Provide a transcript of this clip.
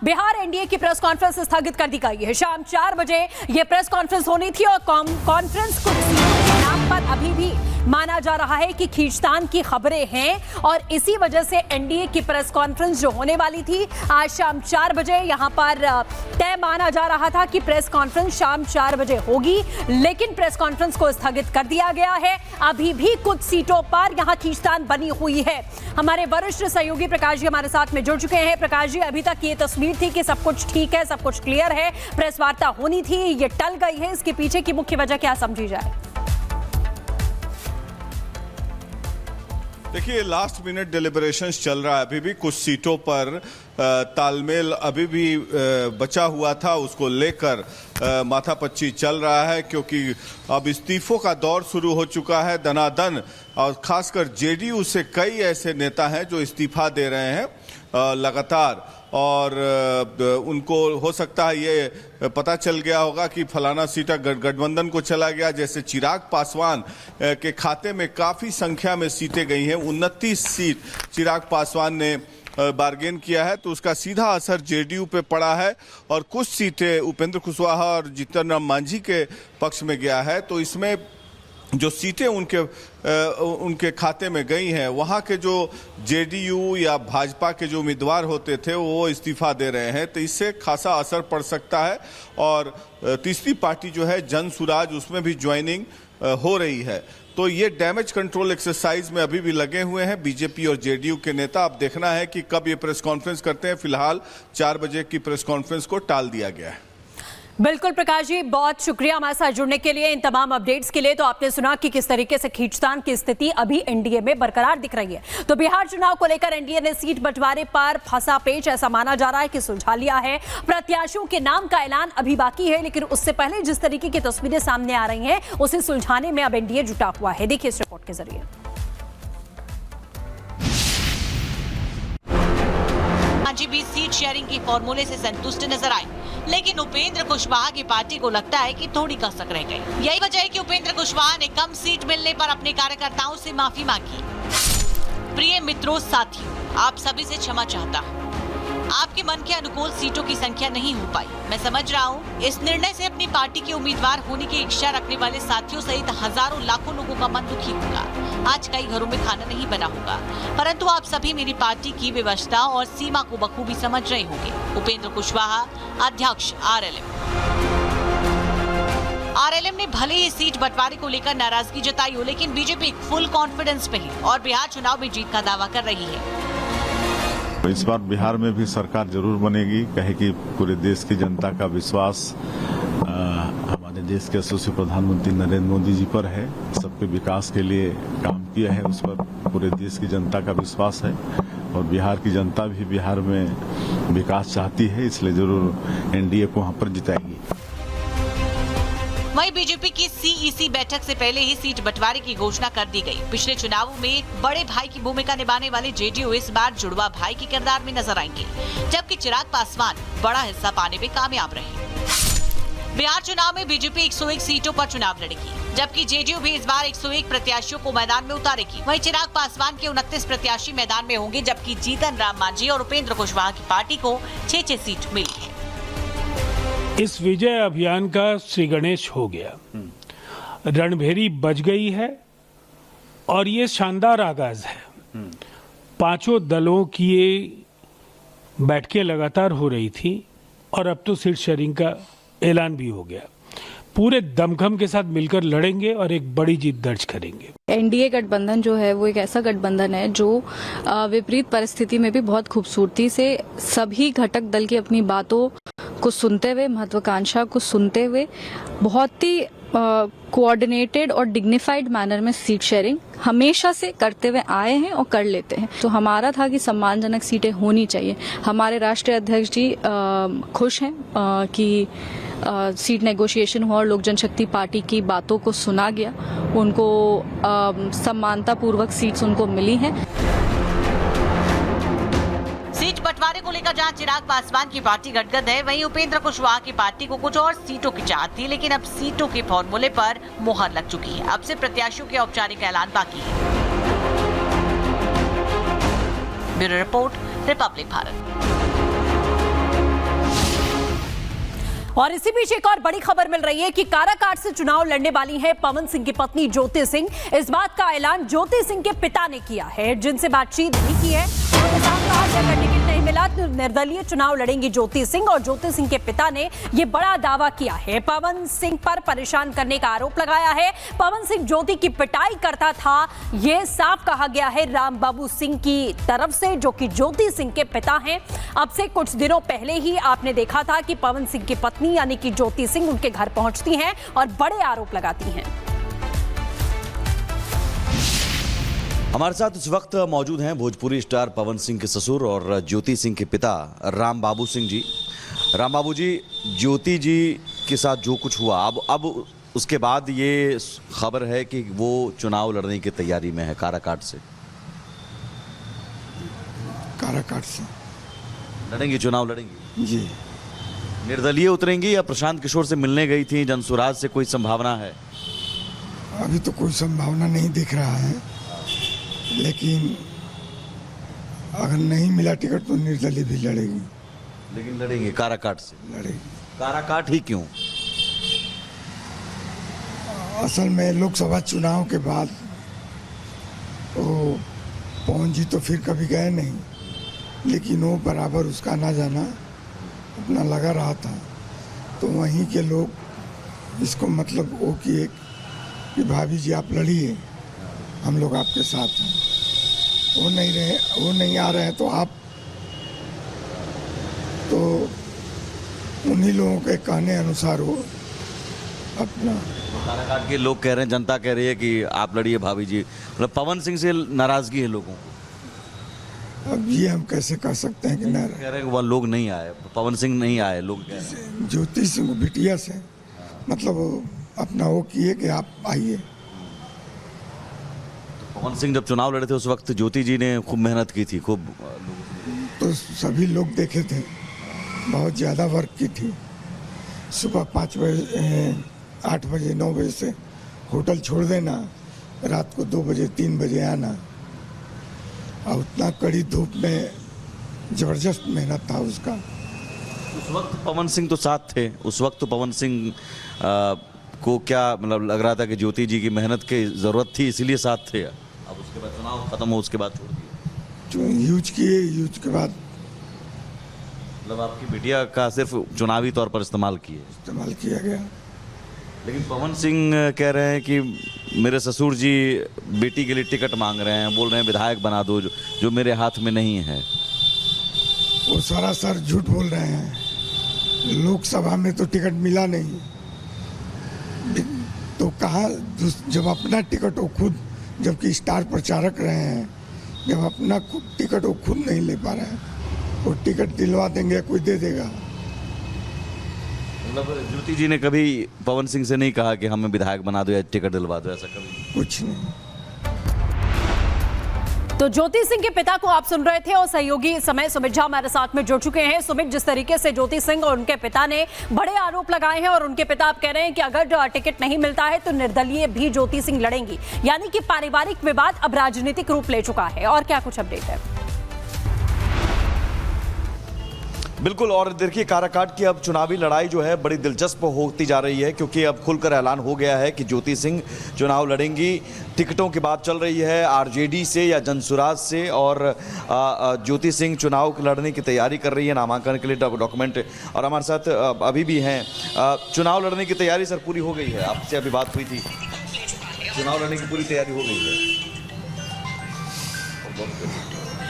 Bihar NDA की press conference स्थगित कर दी गई है। शाम 4 बजे यह प्रेस कॉन्फ्रेंस होनी थी और कॉन्फ्रेंस कुछ के नाम पर अभी भी माना जा रहा है कि खींचतान की खबरें हैं और इसी वजह से एनडीए की प्रेस कॉन्फ्रेंस जो होने वाली थी आज शाम 4 बजे यहां पर तय माना जा रहा था कि प्रेस कॉन्फ्रेंस शाम 4 बजे होगी, लेकिन प्रेस कॉन्फ्रेंस को स्थगित कर दिया गया है। अभी भी कुछ सीटों पर यहां खींचतान बनी हुई है। हमारे वरिष्ठ सहयोगी प्रकाश जी हमारे साथ में जुड़ चुके हैं। प्रकाश जी, अभी तक ये तस्वीर थी कि सब कुछ ठीक है, सब कुछ क्लियर है, प्रेस वार्ता होनी थी, ये टल गई है, इसके पीछे की मुख्य वजह क्या समझी जाए? देखिए, लास्ट मिनट डिलिबरेशंस चल रहा है। अभी भी कुछ सीटों पर तालमेल अभी भी बचा हुआ था, उसको लेकर माथापच्ची चल रहा है, क्योंकि अब इस्तीफों का दौर शुरू हो चुका है दनादन, और खासकर जेडीयू से कई ऐसे नेता हैं जो इस्तीफा दे रहे हैं लगातार, और उनको हो सकता है ये पता चल गया होगा कि फलाना सीट गठबंधन को चला गया। जैसे चिराग पासवान के खाते में काफी संख्या में सीटें गई हैं, 29 सीट चिराग पासवान ने बार्गेन किया है, तो उसका सीधा असर जेडीयू पे पड़ा है और कुछ सीटें उपेंद्र कुशवाहा और जीतन राम मांझी के पक्ष में गया है। तो इसमें जो सीटें उनके खाते में गई हैं, वहां के जो जेडीयू या भाजपा के जो उम्मीदवार होते थे वो इस्तीफा दे रहे हैं, तो इससे खासा असर पड़ सकता है। और तीसरी पार्टी जो है जन सुराज, उसमें भी ज्वाइनिंग हो रही है। तो ये डैमेज कंट्रोल एक्सरसाइज में अभी भी लगे हुए हैं बीजेपी और जेडीयू के नेता। अब देखना है कि कब ये प्रेस कॉन्फ्रेंस करते हैं। फिलहाल 4 बजे की प्रेस कॉन्फ्रेंस को टाल दिया गया है। बिल्कुल प्रकाश जी, बहुत शुक्रिया हमारे साथ जुड़ने के लिए, इन तमाम अपडेट्स के लिए। तो आपने सुना कि किस तरीके से खींचतान की स्थिति अभी एनडीए में बरकरार दिख रही है। तो बिहार चुनाव को लेकर एनडीए ने सीट बंटवारे पर फंसा पेच ऐसा माना जा रहा है कि सुलझा लिया है। प्रत्याशियों के नाम का ऐलान अभी बाकी है, लेकिन उससे पहले जिस तरीके की तस्वीरें सामने आ रही हैं उसे सुलझाने में अब एनडीए जुटा हुआ है। देखिए इस रिपोर्ट के जरिए। मांझी भी सीट शेयरिंग की फॉर्मूले से संतुष्ट नजर आए, लेकिन उपेंद्र कुशवाहा की पार्टी को लगता है कि थोड़ी कसक रह गई। यही वजह है कि उपेंद्र कुशवाहा ने कम सीट मिलने पर अपने कार्यकर्ताओं से माफी मांगी। प्रिय मित्रों, साथियों, आप सभी से क्षमा चाहता हूँ। आपके मन के अनुकूल सीटों की संख्या नहीं हो पाई, मैं समझ रहा हूँ। इस निर्णय से अपनी पार्टी के उम्मीदवार होने की इच्छा रखने वाले साथियों सहित हजारों लाखों लोगों का मन दुखी होगा। आज कई घरों में खाना नहीं बना होगा, परंतु आप सभी मेरी पार्टी की व्यवस्था और सीमा को बखूबी समझ रहे होंगे। उपेंद्र कुशवाहा, अध्यक्ष आरएलएम ने भले ही सीट बंटवारे को लेकर नाराजगी जताई हो, लेकिन बीजेपी फुल कॉन्फिडेंस में है और बिहार चुनाव में जीत का दावा कर रही है। इस बार बिहार में भी सरकार जरूर बनेगी, कहे कि पूरे देश की जनता का विश्वास हमारे देश के यशस्वी प्रधानमंत्री नरेंद्र मोदी जी पर है। सबके विकास के लिए काम किया है, उस पर पूरे देश की जनता का विश्वास है और बिहार की जनता भी बिहार में विकास चाहती है, इसलिए जरूर एनडीए को वहां पर जिताएगी। वहीं बीजेपी की सीईसी बैठक से पहले ही सीट बंटवारे की घोषणा कर दी गई। पिछले चुनावों में बड़े भाई की भूमिका निभाने वाले जेडीयू इस बार जुड़वा भाई के किरदार में नजर आएंगे, जबकि चिराग पासवान बड़ा हिस्सा पाने में कामयाब रहे। बिहार चुनाव में बीजेपी 101 सीटों पर चुनाव लड़ेगी, जबकि जेडीयू भी इस बार 101 प्रत्याशियों को मैदान में उतारेगी। वहीं चिराग पासवान के 29 प्रत्याशी मैदान में होंगे, जबकि जीतन राम मांझी और उपेंद्र कुशवाहा की पार्टी को 6-6 सीट मिली है। इस विजय अभियान का श्री गणेश हो गया, रणभेरी बज गई है और ये शानदार आगाज है। पांचों दलों की ये बैठकें लगातार हो रही थी और अब तो सीट शेयरिंग का ऐलान भी हो गया। पूरे दमखम के साथ मिलकर लड़ेंगे और एक बड़ी जीत दर्ज करेंगे। एनडीए गठबंधन जो है वो एक ऐसा गठबंधन है जो विपरीत परिस्थिति में भी बहुत खूबसूरती से सभी घटक दल की अपनी बातों को सुनते हुए, महत्वाकांक्षा को सुनते हुए, बहुत ही कोऑर्डिनेटेड और डिग्निफाइड मैनर में सीट शेयरिंग हमेशा से करते हुए आए हैं और कर लेते हैं। तो हमारा था कि सम्मानजनक सीटें होनी चाहिए। हमारे राष्ट्रीय अध्यक्ष जी खुश हैं कि सीट नेगोशिएशन हुआ और लोक जनशक्ति पार्टी की बातों को सुना गया, उनको सम्मानता पूर्वक सीट्स उनको मिली हैं। सीट बंटवारे को लेकर जहां चिराग पासवान की पार्टी गदगद है, वहीं उपेंद्र कुशवाहा की पार्टी को कुछ और सीटों की चाहत थी, लेकिन अब सीटों के फॉर्मूले पर मुहर लग चुकी है। अब से प्रत्याशियों के औपचारिक ऐलान बाकी है। Bureau report, Republic Bharat. और इसी बीच एक और बड़ी खबर मिल रही है कि काराकाट से चुनाव लड़ने वाली है पवन सिंह की पत्नी ज्योति सिंह। इस बात का ऐलान ज्योति सिंह के पिता ने किया है, जिनसे बातचीत भी की है। उनके साथ कहा कि अगर टिकट नहीं मिला तो निर्दलीय चुनाव लड़ेंगी ज्योति सिंह। और ज्योति सिंह के पिता ने ये बड़ा दावा किया है, पवन सिंह पर परेशान करने का आरोप लगाया है। पवन सिंह ज्योति की पिटाई करता था, ये साफ कहा गया है राम बाबू सिंह की तरफ से, जो कि ज्योति सिंह के पिता हैं। अब से कुछ दिनों पहले ही आपने देखा था कि पवन सिंह की पत्नी यानी कि ज्योति सिंह उनके घर पहुंचती हैं और बड़े आरोप लगाती हैं। हमारे साथ इस वक्त मौजूद हैं भोजपुरी स्टार पवन सिंह के ससुर और ज्योति सिंह के पिता राम बाबू सिंह जी। राम बाबू जी, ज्योति जी के साथ जो कुछ हुआ, अब उसके बाद ये खबर है कि वो चुनाव लड़ने की तैयारी में है काराकाट से। काराकाट से लड़ेंगी, चुनाव लड़ेंगी जी। निर्दलीय उतरेंगी या प्रशांत किशोर से मिलने गई थी, जनसुराज से कोई संभावना है? अभी तो कोई संभावना नहीं दिख रहा है, लेकिन अगर नहीं मिला टिकट तो निर्दलीय भी लड़ेगी। लेकिन लड़ेंगे काराकाट से। लड़ेगी। काराकाट ही क्यों? असल में लोकसभा चुनाव के बाद वो पवन जी तो फिर कभी गए नहीं, लेकिन वो बराबर उसका आना जाना अपना लगा रहा था। तो वहीं के लोग इसको मतलब वो किए कि भाभी जी आप लड़िए, हम लोग आपके साथ हैं। वो नहीं आ रहे हैं तो आप तो उन्हीं लोगों के कहने अनुसार वो अपना। काराकाट के लोग कह रहे हैं, जनता कह रही है कि आप लड़िए भाभी जी, मतलब पवन सिंह से नाराजगी है लोगों को। अब ये हम कैसे कह सकते हैं कि न कह रहे हैं कि वह लोग नहीं आए, पवन सिंह नहीं आए, लोग कह रहे हैं। ज्योति सिंह बिटिया से मतलब वो अपना वो किए कि आप आइए। पवन सिंह जब चुनाव लड़े थे उस वक्त ज्योति जी ने खूब मेहनत की थी, खूब तो सभी लोग देखे थे, बहुत ज़्यादा वर्क की थी। सुबह 5 बजे 8 बजे 9 बजे से होटल छोड़ देना, रात को 2 बजे 3 बजे आना, और उतना कड़ी धूप में ज़बरदस्त मेहनत था उसका। उस वक्त पवन सिंह तो साथ थे, उस वक्त तो पवन सिंह को क्या मतलब लग रहा था कि ज्योति जी की मेहनत की ज़रूरत थी, इसीलिए साथ थे। अब उसके बाद चुनाव खत्म हो, उसके बाद छोड़ दिया। यूज किए, यूज के बाद मतलब आपकी बिटिया का सिर्फ चुनावी तौर पर इस्तेमाल किया गया। लेकिन पवन सिंह कह रहे हैं कि मेरे ससुर जी बेटी के लिए टिकट मांग रहे हैं, बोल रहे हैं विधायक बना दो, जो मेरे हाथ में नहीं है। वो सरासर झूठ बोल रहे हैं। लोकसभा में तो टिकट मिला नहीं, तो कहाँ जब अपना टिकट वो खुद, जबकि स्टार प्रचारक रहे हैं, जब अपना खुद टिकट वो खुद नहीं ले पा रहे हैं, वो टिकट दिलवा देंगे, कोई दे देगा। मतलब ज्योति जी ने कभी पवन सिंह से नहीं कहा कि हमें विधायक बना दो या टिकट दिलवा दो, ऐसा कभी? कुछ नहीं। तो ज्योति सिंह के पिता को आप सुन रहे थे और सहयोगी इस समय सुमित झा हमारे साथ में जुड़ चुके हैं। सुमित, जिस तरीके से ज्योति सिंह और उनके पिता ने बड़े आरोप लगाए हैं और उनके पिता आप कह रहे हैं कि अगर टिकट नहीं मिलता है तो निर्दलीय भी ज्योति सिंह लड़ेंगी, यानी कि पारिवारिक विवाद अब राजनीतिक रूप ले चुका है। और क्या कुछ अपडेट है? बिल्कुल, और देखिए काराकाट की अब चुनावी लड़ाई जो है बड़ी दिलचस्प होती जा रही है, क्योंकि अब खुलकर ऐलान हो गया है कि ज्योति सिंह चुनाव लड़ेंगी। टिकटों की बात चल रही है आरजेडी से या जनसुराज से, और ज्योति सिंह चुनाव लड़ने की तैयारी कर रही है, नामांकन के लिए डॉक्यूमेंट। और हमारे साथ अभी भी हैं, चुनाव लड़ने की तैयारी सर पूरी हो गई है? आपसे अभी बात हुई थी, चुनाव लड़ने की पूरी तैयारी हो गई है?